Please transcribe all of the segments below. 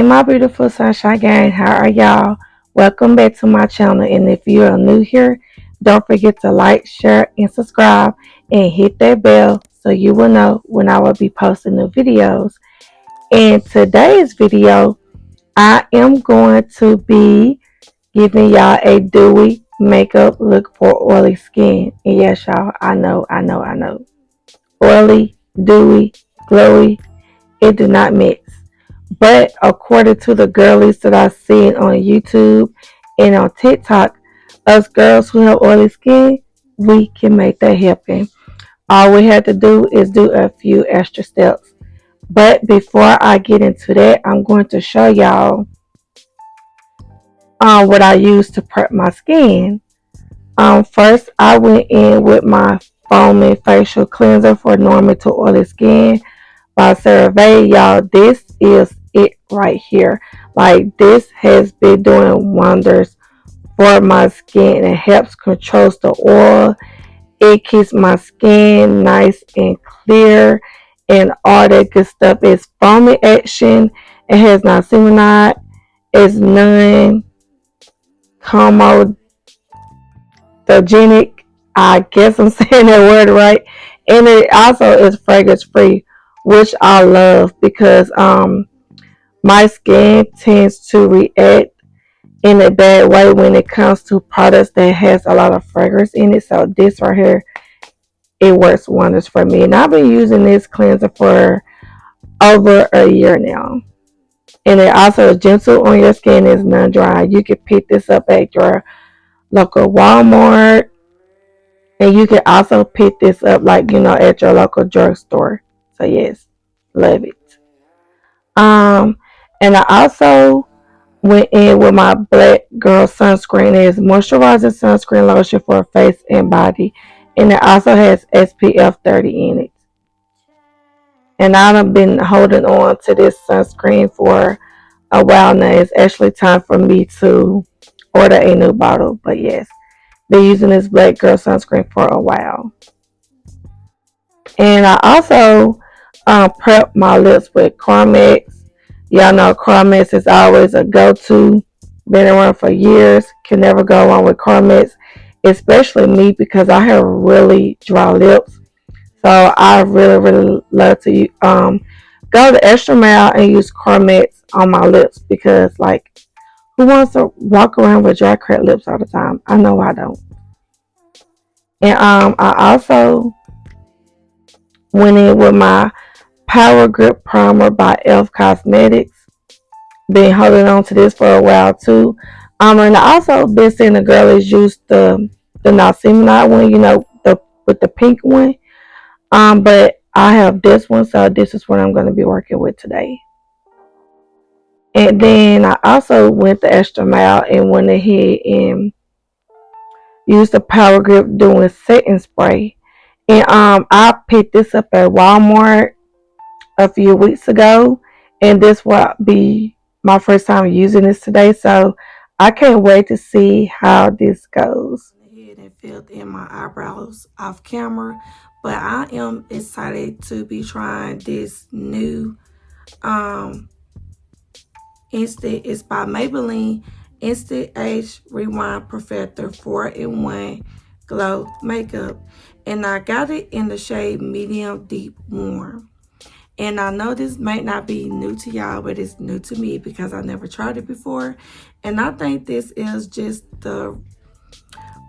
my beautiful sunshine gang, how are y'all? Welcome back to my channel, and if you are new here, don't forget to like, share, and subscribe, and hit that bell so you will know when I will be posting new videos. In today's video, I am going to be giving y'all a dewy makeup look for oily skin. And yes, y'all, I know. Oily, dewy, glowy, it do not mix. But according to the girlies that I've seen on YouTube and on TikTok, us girls who have oily skin, we can make that happen. All we have to do is do a few extra steps. But before I get into that, I'm going to show y'all what I use to prep my skin. First, I went in with my foaming facial cleanser for normal to oily skin by CeraVe. Y'all, this is it right here. Like, this has been doing wonders for my skin. It helps controls the oil. It keeps my skin nice and clear and all that good stuff. It's foaming action. It has niacinamide. It's non-comedogenic. I guess I'm saying that word right. And it also is fragrance free, which I love because my skin tends to react in a bad way when it comes to products that has a lot of fragrance in it. So this right here, it works wonders for me. And I've been using this cleanser for over a year now. And it also is gentle on your skin. It's non-dry. You can pick this up at your local Walmart. And you can also pick this up at your local drugstore. So yes, love it. And I also went in with my Black Girl sunscreen. It's moisturizer sunscreen lotion for face and body. And it also has SPF 30 in it. And I've been holding on to this sunscreen for a while now. It's actually time for me to order a new bottle. But yes, been using this Black Girl sunscreen for a while. And I also prep my lips with Carmex. Y'all know Carmex is always a go-to. Been around for years. Can never go wrong with Carmex. Especially me because I have really dry lips. So I really love to go the extra mile and use Carmex on my lips because who wants to walk around with dry cracked lips all the time? I know I don't. And I also went in with my Power Grip Primer by e.l.f. Cosmetics. Been holding on to this for a while too. And I also been seeing the girlies use the niacinamide one, with the pink one. But I have this one, so this is what I'm going to be working with today. And then I also went the extra mile and went ahead and used the Power Grip doing setting spray. And I picked this up at Walmart a few weeks ago, and this will be my first time using this today, so I can't wait to see how this goes. And filled in my eyebrows off camera, but I am excited to be trying this new instant. It's by Maybelline Instant Age Rewind Perfector 4-in-1 Glow Makeup, and I got it in the shade Medium Deep Warm. And I know this might not be new to y'all, but it's new to me because I never tried it before. And I think this is just the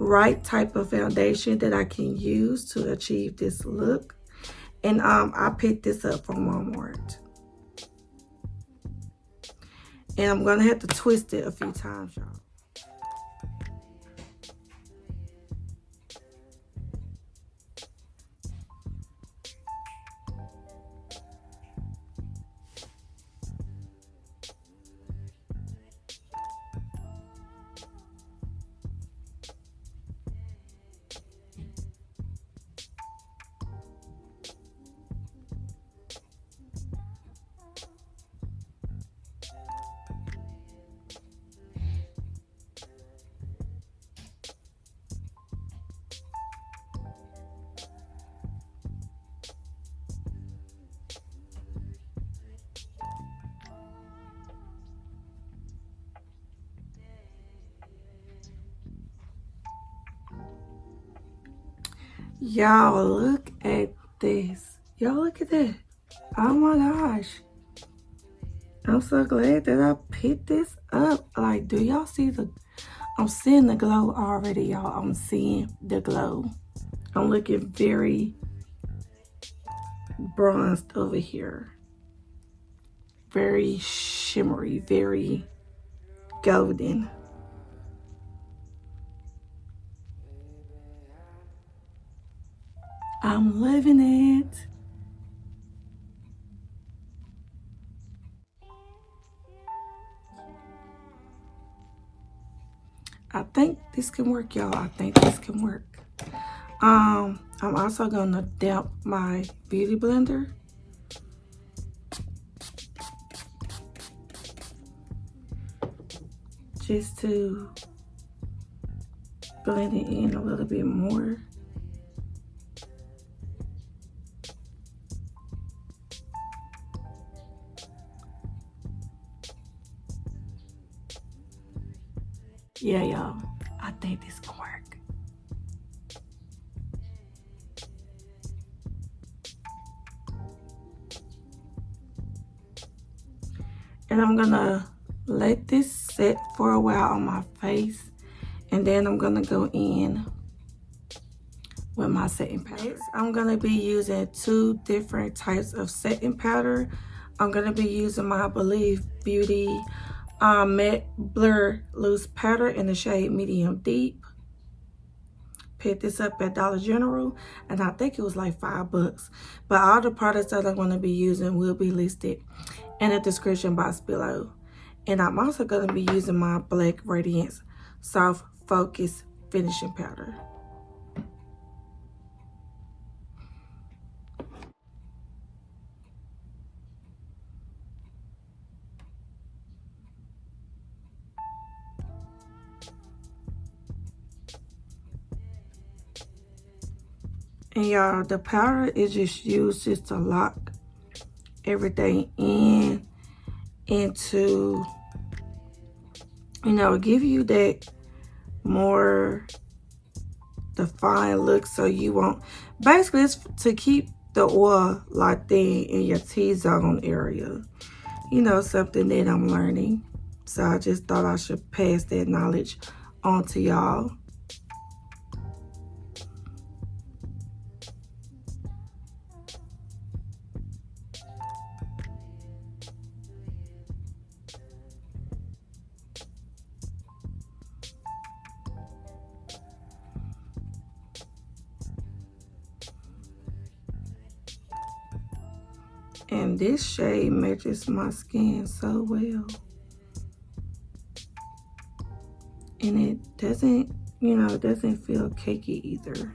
right type of foundation that I can use to achieve this look. And I picked this up from Walmart. And I'm going to have to twist it a few times, y'all. Y'all, look at this. Y'all, look at that. Oh my gosh. I'm so glad that I picked this up. Like, do y'all see the... I'm seeing the glow already, y'all. I'm seeing the glow. I'm looking very bronzed over here. Very shimmery, very golden. I'm loving it. I think this can work, y'all. I think this can work. I'm also gonna damp my beauty blender. Just to blend it in a little bit more. Yeah, y'all. I think this can work. And I'm gonna let this set for a while on my face. And then I'm gonna go in with my setting powder. I'm gonna be using 2 different types of setting powder. I'm gonna be using my Believe Beauty Matte Blur Loose Powder in the shade Medium Deep. Picked this up at Dollar General, and I think it was like $5. But all the products that I'm going to be using will be listed in the description box below. And I'm also going to be using my Black Radiance Soft Focus Finishing Powder. And y'all, the powder is just used just to lock everything in into, you know, give you that more defined look, so you won't, basically it's to keep the oil locked in your T-zone area. You know, something that I'm learning. So I just thought I should pass that knowledge on to y'all. And this shade matches my skin so well. And it doesn't, you know, it doesn't feel cakey either.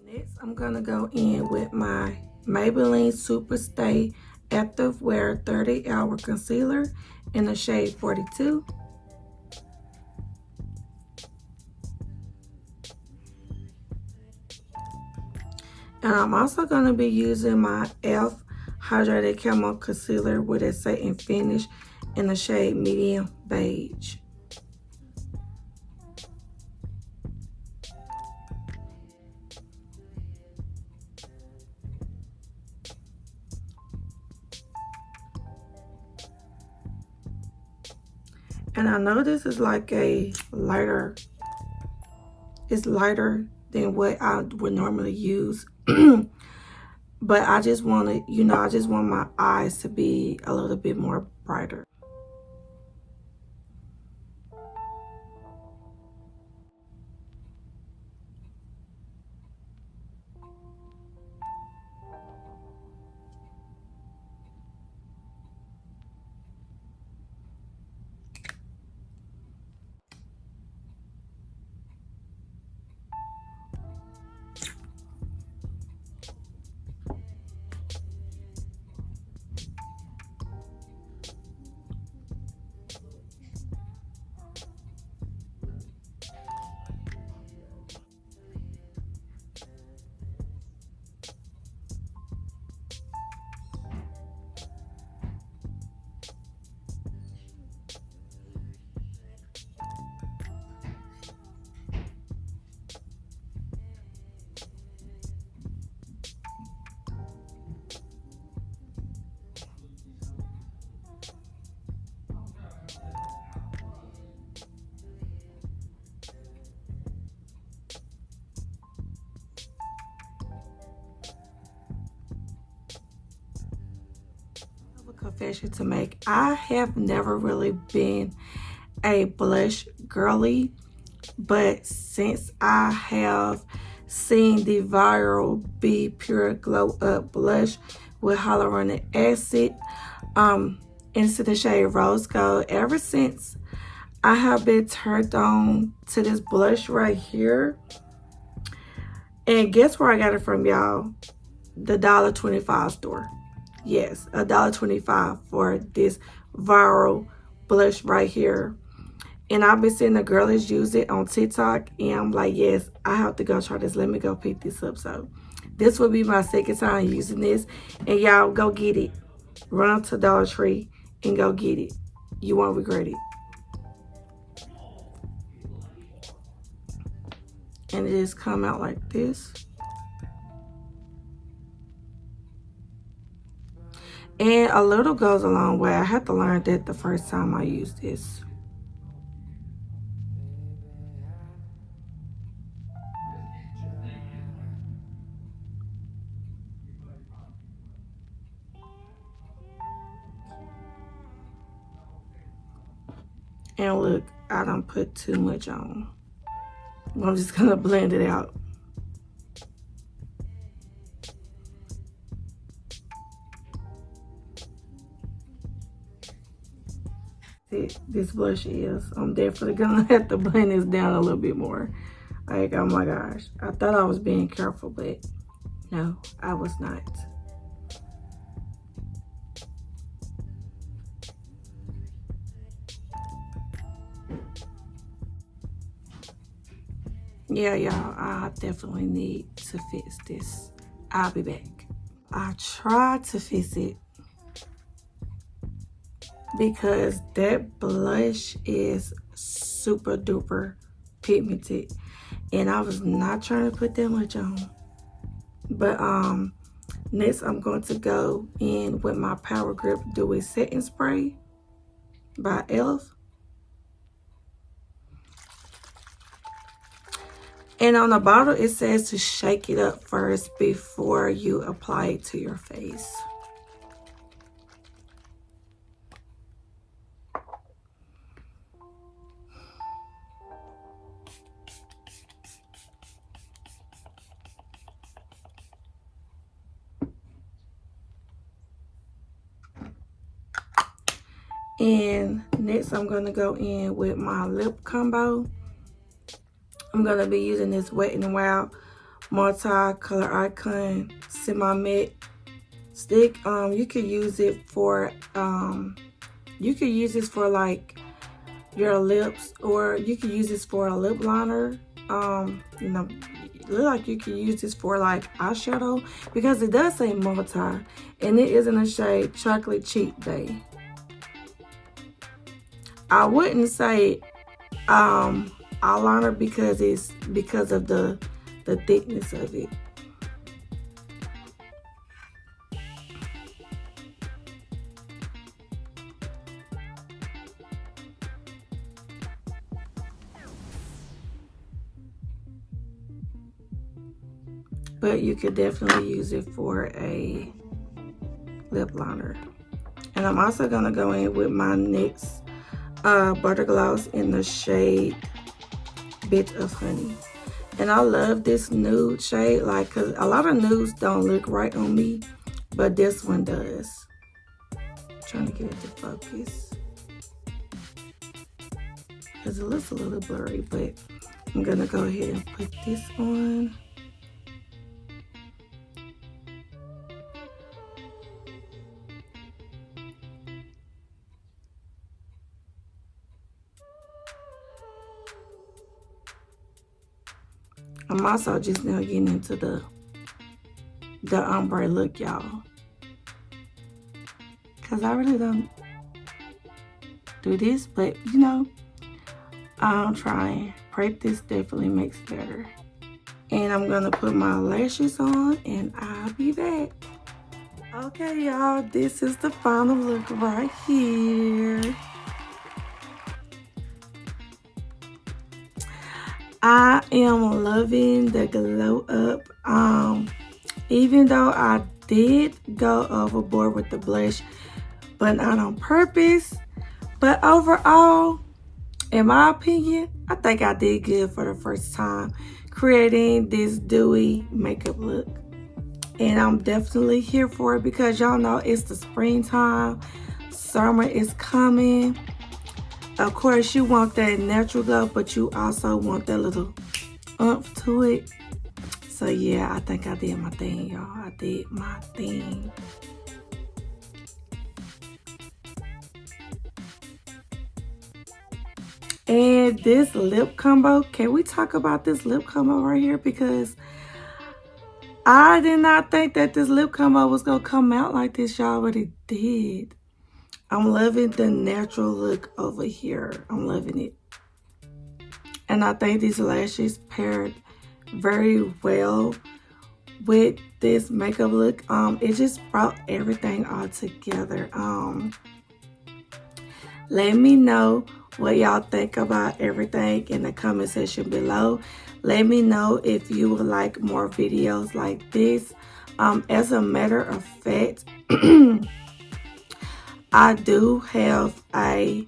Next, I'm gonna go in with my Maybelline Super Stay Active Wear 30-Hour Concealer in the shade 42. And I'm also gonna be using my e.l.f. Hydrated Camo Concealer with a satin finish in the shade Medium Beige. And I know this is like a lighter, it's lighter than what I would normally use. But I just want to, you know, I just want my eyes to be a little bit more brighter. Confession to make. I have never really been a blush girly, but since I have seen the viral Be Pure Glow Up blush with hyaluronic acid into the shade Rose Gold, ever since I have been turned on to this blush right here. And guess where I got it from, y'all? The $1.25 store. Yes, $1.25 for this viral blush right here. And I've been seeing the girlies use it on TikTok, and I'm like, yes, I have to go try this. Let me go pick this up. So this will be my second time using this, and y'all go get it. Run to Dollar Tree and go get it. You won't regret it. And it just come out like this. And a little goes a long way. I had to learn that the first time I used this. And look, I don't put too much on. I'm just gonna blend it out. This blush is. I'm definitely gonna have to blend this down a little bit more. Like, oh my gosh. I thought I was being careful, but no, I was not. Yeah, y'all, I definitely need to fix this. I'll be back. I tried to fix it because that blush is super duper pigmented, and I was not trying to put that much on. But next I'm going to go in with my Power Grip Dewy Setting Spray by e.l.f. And on the bottle, it says to shake it up first before you apply it to your face. And next, I'm going to go in with my lip combo. I'm going to be using this Wet n Wild multi-color icon semi-matte stick. You could use it for like your lips, or you could use this for a lip liner. You know, look like you could use this for like eyeshadow, because it does say multi, and it is in the shade Chocolate Cheat Day. I wouldn't say eyeliner because of the thickness of it. but you could definitely use it for a lip liner. And I'm also gonna go in with my NYX butter gloss in the shade Bit of Honey. And I love this nude shade, like, cause a lot of nudes don't look right on me, but this one does. Trying to get it to focus, cause it looks a little blurry, but I'm gonna go ahead and put this on. I'm also just now getting into the ombre look, y'all, because I really don't do this, but you know, I'm trying. Practice definitely makes better. And I'm gonna put my lashes on and I'll be back. Okay, y'all, this is the final look right here. I am loving the glow up. Even though I did go overboard with the blush, but not on purpose. But overall, in my opinion, I think I did good for the first time creating this dewy makeup look. And I'm definitely here for it because y'all know it's the springtime. Summer is coming. Of course, you want that natural glow, but you also want that little oomph to it. So yeah, I think I did my thing, y'all. I did my thing. And this lip combo, can we talk about this lip combo right here? Because I did not think that this lip combo was going to come out like this, y'all, but it did. I'm loving the natural look over here. I'm loving it. And I think these lashes paired very well with this makeup look. It just brought everything all together. Let me know what y'all think about everything in the comment section below. Let me know if you would like more videos like this. As a matter of fact, I do have a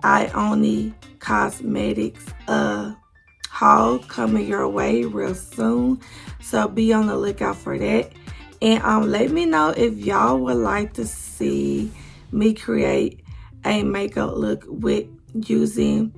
Ioni Cosmetics haul coming your way real soon, so be on the lookout for that. And let me know if y'all would like to see me create a makeup look with using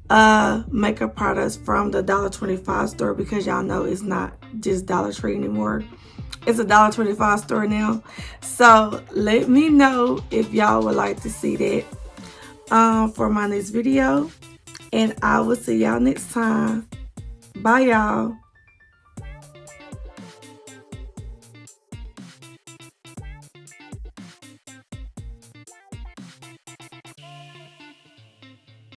makeup products from the $1.25 store, because y'all know it's not just Dollar Tree anymore. It's a $1.25 store now. So let me know if y'all would like to see that for my next video. And I will see y'all next time. Bye, y'all.